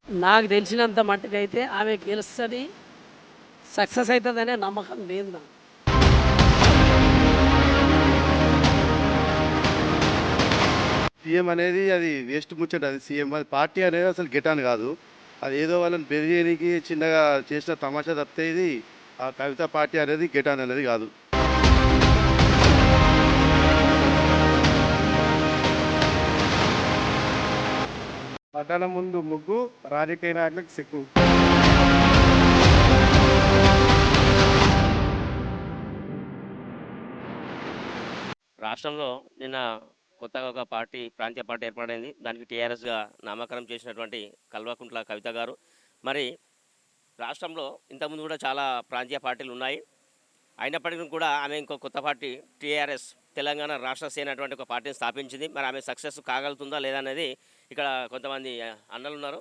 నాకు తెలిసినంత మట్టుకైతే ఆమె గెలుస్తుంది, సక్సెస్ అవుతుందనే నమ్మకం లేదు నాకు. సీఎం అనేది అది వేస్ట్ ముచ్చట. అది సీఎం అది పార్టీ అనేది అసలు గెటాన్ కాదు. అది ఏదో వాళ్ళని బెదిరియడానికి చిన్నగా చేసిన తమాషా తప్పితే ఇది ఆ కవిత పార్టీ అనేది గెటాన్ అనేది కాదు. పట్టణ ముందు ముగ్గు, రాజకీయ నాయకులకు సిగ్గు. రాష్ట్రంలో నిన్న కొత్తగా ఒక పార్టీ ప్రాంతీయ పార్టీ ఏర్పడింది. దానికి టీఆర్ఎస్గా నామకరణం చేసినటువంటి కల్వకుంట్ల కవిత గారు. మరి రాష్ట్రంలో ఇంతకుముందు కూడా చాలా ప్రాంతీయ పార్టీలు ఉన్నాయి. అయినప్పటికీ కూడా ఆమె ఇంకో కొత్త పార్టీ టీఆర్ఎస్ తెలంగాణ రాష్ట్ర సేన అటువంటి ఒక పార్టీని స్థాపించింది. మరి ఆమె సక్సెస్ కాగలుగుతుందా లేదా అనేది ఇక్కడ కొంతమంది అన్నలు ఉన్నారు.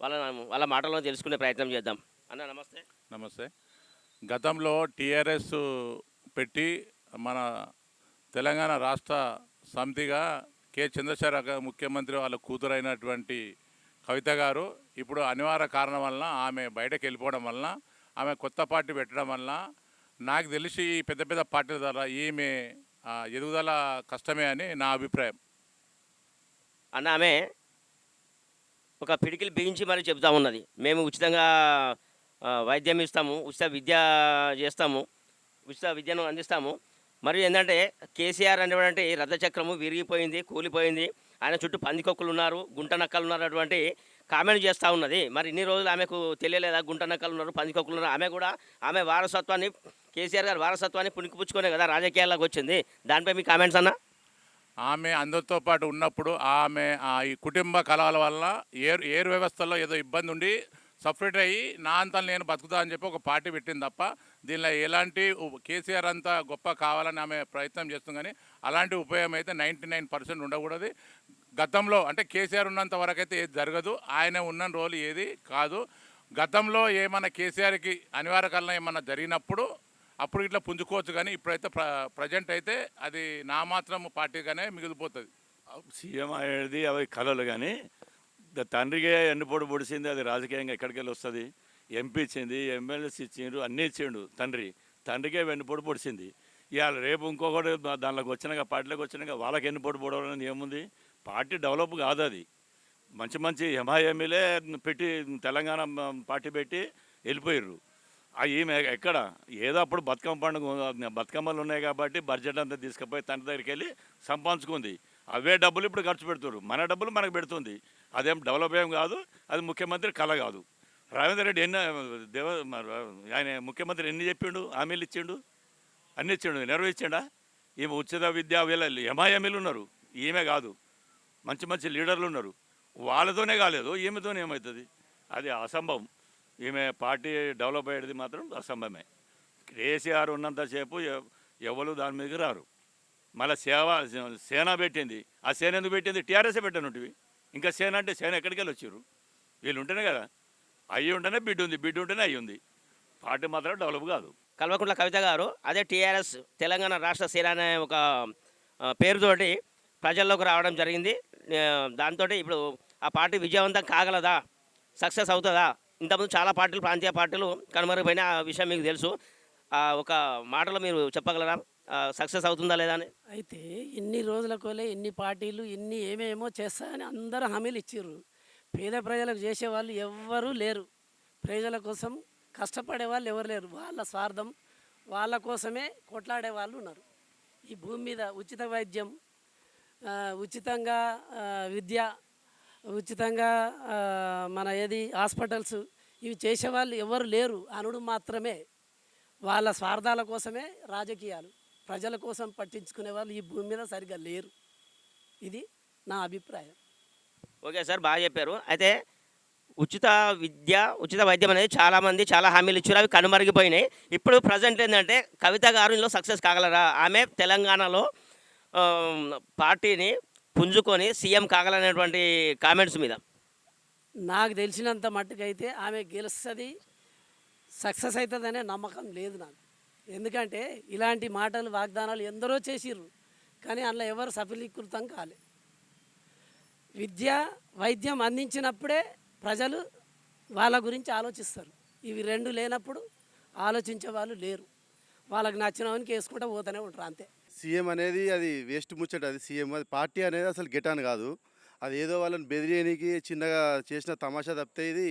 వాళ్ళ వాళ్ళ మాటల్లో తెలుసుకునే ప్రయత్నం చేద్దాం. అన్న నమస్తే. నమస్తే. గతంలో టీఆర్ఎస్ పెట్టి మన తెలంగాణ రాష్ట్ర సమితిగా చంద్రశేఖర్ ముఖ్యమంత్రి వాళ్ళ కూతురైనటువంటి కవిత గారు ఇప్పుడు అనివార్య కారణం వలన ఆమె బయటకు వెళ్ళిపోవడం వలన ఆమె కొత్త పార్టీ పెట్టడం వలన నాకు తెలిసి ఈ పెద్ద పెద్ద పార్టీల ద్వారా ఈమె ఎదుగుదల కష్టమే అని నా అభిప్రాయం. అన్న ఆమె ఒక పిడికిలు బిగించి మరి చెబుతా ఉన్నది, మేము ఉచితంగా వైద్యం ఇస్తాము, ఉచిత విద్య చేస్తాము, ఉచిత విద్యను అందిస్తాము. మరియు ఏంటంటే కేసీఆర్ అనేటువంటి రథచక్రము విరిగిపోయింది, కూలిపోయింది, ఆయన చుట్టూ పందికొక్కులు ఉన్నారు, గుంట నక్కలు ఉన్నారు అటువంటి కామెంట్ చేస్తూ ఉన్నది. మరి ఇన్ని రోజులు ఆమెకు తెలియలేదా గుంట నక్కలు ఉన్నారు, పందికొక్కులు ఉన్నారు? ఆమె కూడా ఆమె వారసత్వాన్ని, కేసీఆర్ గారి వారసత్వాన్ని పుణికిపుచ్చుకునే కదా రాజకీయాల్లోకి వచ్చింది. దానిపై మీ కామెంట్స్ అన్న? ఆమె అందరితో పాటు ఉన్నప్పుడు ఆమె ఈ కుటుంబ కలహాల వల్ల ఏరు వ్యవస్థలో ఏదో ఇబ్బంది ఉండి సపరేట్ అయ్యి నా అంతా నేను బతుకుతా అని చెప్పి ఒక పార్టీ పెట్టింది తప్ప దీనిలో ఎలాంటి కేసీఆర్ అంతా గొప్ప కావాలని ఆమె ప్రయత్నం చేస్తుంది. కానీ అలాంటి ఉపయోగం అయితే 99% ఉండకూడదు. గతంలో అంటే కేసీఆర్ ఉన్నంత వరకు అయితే ఏది జరగదు, ఆయన ఉన్న రోజులు ఏది కాదు. గతంలో ఏమన్నా కేసీఆర్కి అనివార్య కారణం ఏమన్నా జరిగినప్పుడు అప్పుడు ఇట్లా పుంజుకోవచ్చు, కానీ ఇప్పుడైతే ప్రజెంట్ అయితే అది నా మాత్రం పార్టీగానే మిగిలిపోతుంది. సీఎం అనేది అవి కలలు, కానీ తండ్రికి ఎన్నుపోటు పొడిచింది, అది రాజకీయంగా ఎక్కడికి వెళ్ళి వస్తుంది? ఎంపీ ఇచ్చింది, ఎమ్మెల్యేస్ ఇచ్చిండ్రు, అన్నీ ఇచ్చిండు. తండ్రికే వెన్నుపోటు పొడిచింది. ఇవాళ రేపు ఇంకొకటి దానిలోకి వచ్చినాక, పార్టీలోకి వచ్చినాక వాళ్ళకి ఎన్నుపోటు పొడవడం ఏముంది? పార్టీ డెవలప్ కాదు అది. మంచి మంచి ఎంఐఎంఏలే పెట్టి తెలంగాణ పార్టీ పెట్టి వెళ్ళిపోయారు. ఈమె ఎక్కడ ఏదో అప్పుడు బతుకమ్మ పండుగ, బతుకమ్మలు ఉన్నాయి కాబట్టి బడ్జెట్ అంతా తీసుకుపోయి తండ్రి దగ్గరికి వెళ్ళి సంపాదించుకుంది. అవే డబ్బులు ఇప్పుడు ఖర్చు పెడుతున్నారు, మన డబ్బులు మనకు పెడుతుంది. అదేం డెవలప్ ఏం కాదు, అది ముఖ్యమంత్రి కళ కాదు. రేవంత్ రెడ్డి ఆయన ముఖ్యమంత్రి ఎన్ని చెప్పిండు, హామీలు ఇచ్చిండు, అన్ని ఇచ్చిండు, నెరవేర్చిండా? ఈమె ఉచిత విద్య వీళ్ళు ఎంఐఎంఏలు ఉన్నారు, ఈమె కాదు. మంచి మంచి లీడర్లు ఉన్నారు, వాళ్ళతోనే కాలేదు, ఈమెతోనే ఏమవుతుంది? అది అసంభవం. ఈమె పార్టీ డెవలప్ అయ్యేది మాత్రం అసంభవమే. కేసీఆర్ ఉన్నంతసేపు ఎవరు దాని మీదకి రారు. మళ్ళీ సేన పెట్టింది, ఆ సేన ఎందుకు పెట్టింది? టీఆర్ఎస్ఏ పెట్టనుంటివి. ఇంకా సేన అంటే సేన ఎక్కడికి వెళ్ళి వచ్చారు? వీళ్ళు ఉంటేనే కదా, అయ్యి ఉంటేనే బిడ్డ ఉంది, బిడ్డ ఉంటేనే అయ్యి ఉంది. పార్టీ మాత్రం డెవలప్ కాదు. కల్వకుంట్ల కవిత గారు అదే టీఆర్ఎస్ తెలంగాణ రాష్ట్ర సేన అనే ఒక పేరుతోటి ప్రజల్లోకి రావడం జరిగింది. దాంతో ఇప్పుడు ఆ పార్టీ విజయవంతం కాగలదా, సక్సెస్ అవుతుందా? ఇంతకుముందు చాలా పార్టీలు, ప్రాంతీయ పార్టీలు కనుమరుగైన విషయం మీకు తెలుసు. ఒక మాటలో మీరు చెప్పగలరా సక్సెస్ అవుతుందా లేదా అని? అయితే ఇన్ని రోజులకోలే ఇన్ని పార్టీలు ఇన్ని ఏమేమో చేస్తాయని అందరూ హామీలు ఇచ్చిర్రు. పేద ప్రజలకు చేసేవాళ్ళు ఎవ్వరూ లేరు. ప్రజల కోసం కష్టపడే వాళ్ళు ఎవరు లేరు. వాళ్ళ స్వార్థం వాళ్ళ కోసమే కొట్లాడే వాళ్ళు ఉన్నారు. ఈ భూమి మీద ఉచిత వైద్యం, ఉచితంగా విద్య, ఉచితంగా మన హాస్పిటల్స్, ఇవి చేసేవాళ్ళు ఎవరు లేరు అనుడు మాత్రమే. వాళ్ళ స్వార్థాల కోసమే రాజకీయాలు. ప్రజల కోసం పట్టించుకునే వాళ్ళు ఈ భూమి మీద సరిగ్గా లేరు. ఇది నా అభిప్రాయం. ఓకే సార్, బాగా చెప్పారు. అయితే ఉచిత విద్య, ఉచిత వైద్యం అనేది చాలామంది చాలా హామీలు ఇచ్చారు, అవి కనుమరిగిపోయినాయి. ఇప్పుడు ప్రజెంట్ ఏంటంటే కవిత గారు ఇందులో సక్సెస్ కాగలరా? ఆమె తెలంగాణలో పార్టీని పుంజుకొని సీఎం కాగలనేటువంటి కామెంట్స్ మీద నాకు తెలిసినంత మట్టుకైతే ఆమె గెలుస్తుంది, సక్సెస్ అవుతుందనే నమ్మకం లేదు నాకు. ఎందుకంటే ఇలాంటి మాటలు, వాగ్దానాలు ఎందరో చేసిర్రు, కానీ అందులో ఎవరు సఫలీకృతం కాలే. విద్య వైద్యం అందించినప్పుడే ప్రజలు వాళ్ళ గురించి ఆలోచిస్తారు. ఇవి రెండు లేనప్పుడు ఆలోచించే వాళ్ళు లేరు. వాళ్ళకి నచ్చిన వానికి వేసుకుంటూ పోతూనే ఉంటారు అంతే. సీఎం అనేది అది వేస్ట్ ముచ్చట. అది సీఎం అది పార్టీ అనేది అసలు గెటాన్ కాదు. అది ఏదో వాళ్ళని బెదిరియడానికి చిన్నగా చేసిన తమాషా తప్పితే ఇది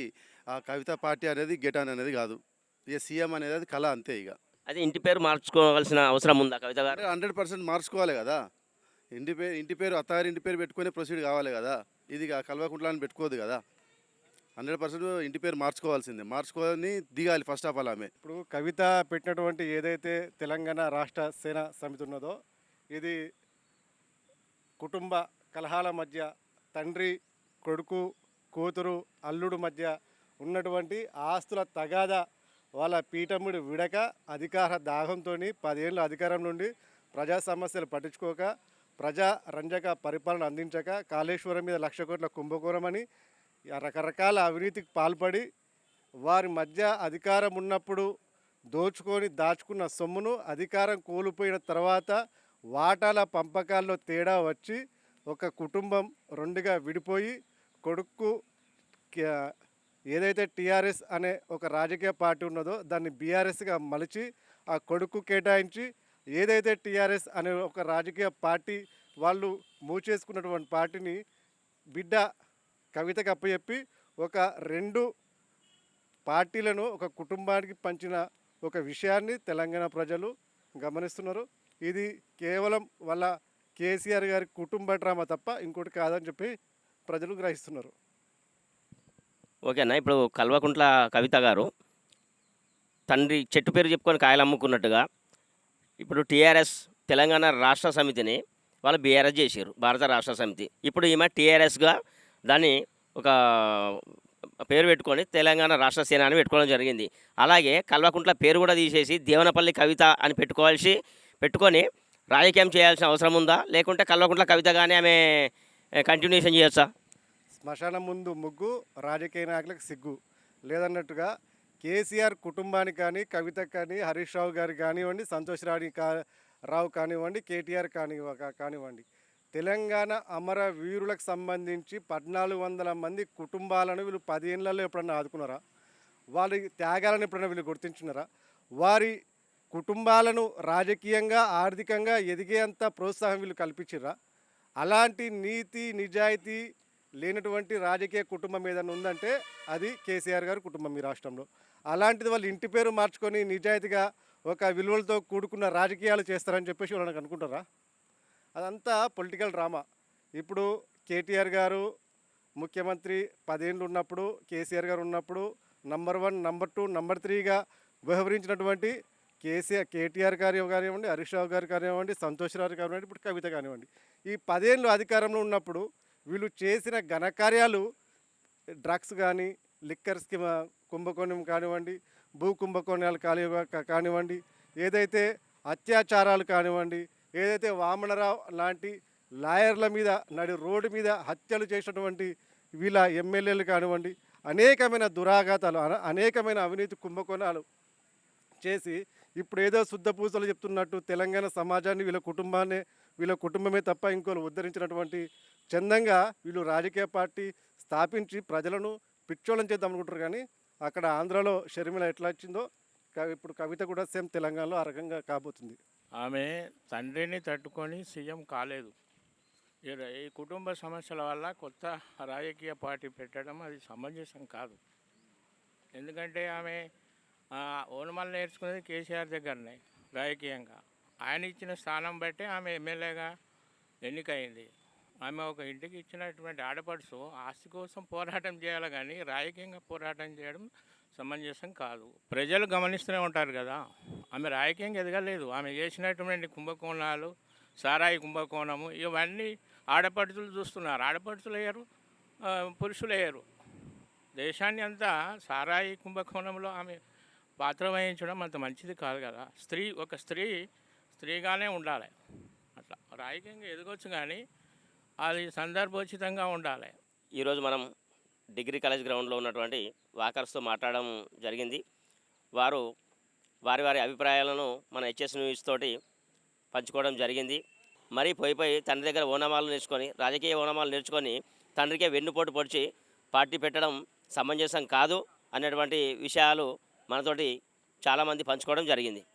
ఆ కవిత పార్టీ అనేది గెటాన్ అనేది కాదు. ఇక సీఎం అనేది అది కళ అంతే. ఇక అదే ఇంటి పేరు మార్చుకోవాల్సిన అవసరం ఉందా కవిత గారు? 100% మార్చుకోవాలి కదా. ఇంటి పేరు అత్తారి ఇంటి పేరు పెట్టుకునే ప్రొసీడ్ కావాలి కదా. ఇది కల్వకుంట్ల అని పెట్టుకోదు కదా. 100% ఇంటి పేరు మార్చుకోవాల్సిందే. మార్చుకొని దిగాలి ఫస్ట్ ఆఫ్ ఆల్ ఆమె. ఇప్పుడు కవిత పెట్టినటువంటి ఏదైతే తెలంగాణ రాష్ట్ర సేన సమితి ఉన్నదో ఇది కుటుంబ కలహాల మధ్య తండ్రి కొడుకు కూతురు అల్లుడు మధ్య ఉన్నటువంటి ఆస్తుల తగాదా వాళ్ళ పీఠముడి విడక అధికార దాహంతో 10 ఏళ్ళ అధికారం నుండి ప్రజా సమస్యలు పట్టించుకోక ప్రజా రంజక పరిపాలన అందించక కాళేశ్వరం మీద 1,00,000 కోట్ల కుంభకోణమని రకరకాల అవినీతికి పాల్పడి వారి మధ్య అధికారం ఉన్నప్పుడు దోచుకొని దాచుకున్న సొమ్మును అధికారం కోల్పోయిన తర్వాత వాటాల పంపకాల్లో తేడా వచ్చి ఒక కుటుంబం రెండుగా విడిపోయి కొడుకు ఏదైతే టీఆర్ఎస్ అనే ఒక రాజకీయ పార్టీ ఉన్నదో దాన్ని బీఆర్ఎస్గా మలిచి ఆ కొడుకు కేటాయించి ఏదైతే టీఆర్ఎస్ అనే ఒక రాజకీయ పార్టీ వాళ్ళు మూచేసుకున్నటువంటి పార్టీని బిడ్డ కవితకు అప్పచెప్పి ఒక 2 పార్టీలను ఒక కుటుంబానికి పంచిన ఒక విషయాన్ని తెలంగాణ ప్రజలు గమనిస్తున్నారు. ఇది కేవలం వాళ్ళ కేసీఆర్ గారి కుటుంబ డ్రామా తప్ప ఇంకోటి కాదని చెప్పి ప్రజలు గ్రహిస్తున్నారు. ఓకేనా. ఇప్పుడు కల్వకుంట్ల కవిత గారు తండ్రి చెట్టు పేరు చెప్పుకొని కాయలు అమ్ముకున్నట్టుగా ఇప్పుడు టీఆర్ఎస్ తెలంగాణ రాష్ట్ర సమితిని వాళ్ళు బీఆర్ఎస్ చేశారు, భారత రాష్ట్ర సమితి. ఇప్పుడు ఈమె టీఆర్ఎస్గా దాన్ని ఒక పేరు పెట్టుకొని తెలంగాణ రాష్ట్ర సేన అని పెట్టుకోవడం జరిగింది. అలాగే కల్వకుంట్ల పేరు కూడా తీసేసి దేవనపల్లి కవిత అని పెట్టుకొని రాజకీయం చేయాల్సిన అవసరం ఉందా, లేకుంటే కల్వకుంట్ల కవితగానే ఆమె కంటిన్యూషన్ చేయొచ్చా? శ్మశానం ముందు ముగ్గు రాజకీయ నాయకులకు సిగ్గు లేదన్నట్టుగా కేసీఆర్ కుటుంబానికి కానీ కవితకు కానీ హరీష్ రావు గారికి కానివ్వండి, సంతోష్ రావు కానివ్వండి, కేటీఆర్ కానివ్వండి తెలంగాణ అమర వీరులకు సంబంధించి 1,400 మంది కుటుంబాలను వీళ్ళు 10 ఏళ్లలో ఎప్పుడన్నా ఆదుకున్నారా? వారి త్యాగాలను ఎప్పుడన్నా వీళ్ళు గుర్తించున్నారా? వారి కుటుంబాలను రాజకీయంగా ఆర్థికంగా ఎదిగేంత ప్రోత్సాహం వీళ్ళు కల్పించిర్రా? అలాంటి నీతి నిజాయితీ లేనటువంటి రాజకీయ కుటుంబం ఏదైనా ఉందంటే అది కేసీఆర్ గారి కుటుంబం ఈ రాష్ట్రంలో. అలాంటిది వాళ్ళు ఇంటి పేరు మార్చుకొని నిజాయితీగా ఒక విలువలతో కూడుకున్న రాజకీయాలు చేస్తారని చెప్పేసి వాళ్ళకి అనుకుంటారా? అదంతా పొలిటికల్ డ్రామా. ఇప్పుడు కేటీఆర్ గారు ముఖ్యమంత్రి 10 ఏళ్ళు ఉన్నప్పుడు, కేసీఆర్ గారు ఉన్నప్పుడు నంబర్ 1, నంబర్ 2, నంబర్ 3గా వ్యవహరించినటువంటి కేటీఆర్ గారు కానివ్వండి, హరీష్ రావు గారు కానివ్వండి, సంతోష్ రావు కానివ్వండి, ఇప్పుడు కవిత కానివ్వండి, ఈ 10 ఏళ్ళు అధికారంలో ఉన్నప్పుడు వీళ్ళు చేసిన ఘనకార్యాలు డ్రగ్స్ కానీ లిక్కర్స్ కుంభకోణం కానివ్వండి, భూ కుంభకోణాలు కానివ్వండి, ఏదైతే అత్యాచారాలు కానివ్వండి, ఏదైతే వామనరావు లాంటి లాయర్ల మీద రోడ్డు మీద హత్యలు చేసినటువంటి వీళ్ళ ఎమ్మెల్యేలు కానివ్వండి, అనేకమైన దురాఘాతాలు అనేకమైన అవినీతి కుంభకోణాలు చేసి ఇప్పుడు ఏదో శుద్ధ పూసలు చెప్తున్నట్టు తెలంగాణ సమాజాన్ని వీళ్ళ కుటుంబమే తప్ప ఇంకోళ్ళు ఉద్ధరించినటువంటి చందంగా వీళ్ళు రాజకీయ పార్టీ స్థాపించి ప్రజలను పిచ్చోళం చేద్దాం అనుకుంటారు. కానీ అక్కడ ఆంధ్రాలో షర్మిల ఎట్లా వచ్చిందో ఇప్పుడు కవిత కూడా సేమ్ తెలంగాణలో ఆ రకంగా కాబోతుంది. ఆమె తండ్రిని తట్టుకొని సీఎం కాలేదు. ఈ కుటుంబ సమస్యల వల్ల కొత్త రాజకీయ పార్టీ పెట్టడం అది సమంజసం కాదు. ఎందుకంటే ఆమె ఓనమాలు నేర్చుకునేది కేసీఆర్ దగ్గరనే రాజకీయంగా. ఆయన ఇచ్చిన స్థానం బట్టి ఆమె ఎమ్మెల్యేగా ఎన్నికయింది. ఆమె ఒక ఇంటికి ఇచ్చినటువంటి ఆడపడుచు ఆస్తి కోసం పోరాటం చేయాలి కానీ రాజకీయంగా పోరాటం చేయడం సమంజసం కాదు. ప్రజలు గమనిస్తూనే ఉంటారు కదా, ఆమె రాజకీయంగా ఎదగలేదు. ఆమె చేసినటువంటి కుంభకోణాలు, సారాయి కుంభకోణము, ఇవన్నీ ఆడపడుచులు చూస్తున్నారు. ఆడపడుచులు అయ్యారు, పురుషులు అయ్యారు. దేశాన్ని అంతా సారాయి కుంభకోణంలో ఆమె పాత్ర వహించడం అంత మంచిది కాదు కదా. ఒక స్త్రీగానే ఉండాలి. అట్లా రాజకీయంగా ఎదగొచ్చు కానీ అది సందర్భోచితంగా ఉండాలి. ఈరోజు మనం డిగ్రీ కాలేజ్ గ్రౌండ్లో ఉన్నటువంటి వాకర్స్తో మాట్లాడడం జరిగింది. వారి అభిప్రాయాలను మన హెచ్ఎస్ న్యూస్ తోటి పంచుకోవడం జరిగింది. మరి పోయి తండ్రి దగ్గర ఓనమాలు నేర్చుకొని, రాజకీయ ఓనమాలు నేర్చుకొని తండ్రికే వెన్నుపోటు పొడిచి పార్టీ పెట్టడం సమంజసం కాదు అనేటువంటి విషయాలు మనతోటి చాలామంది పంచుకోవడం జరిగింది.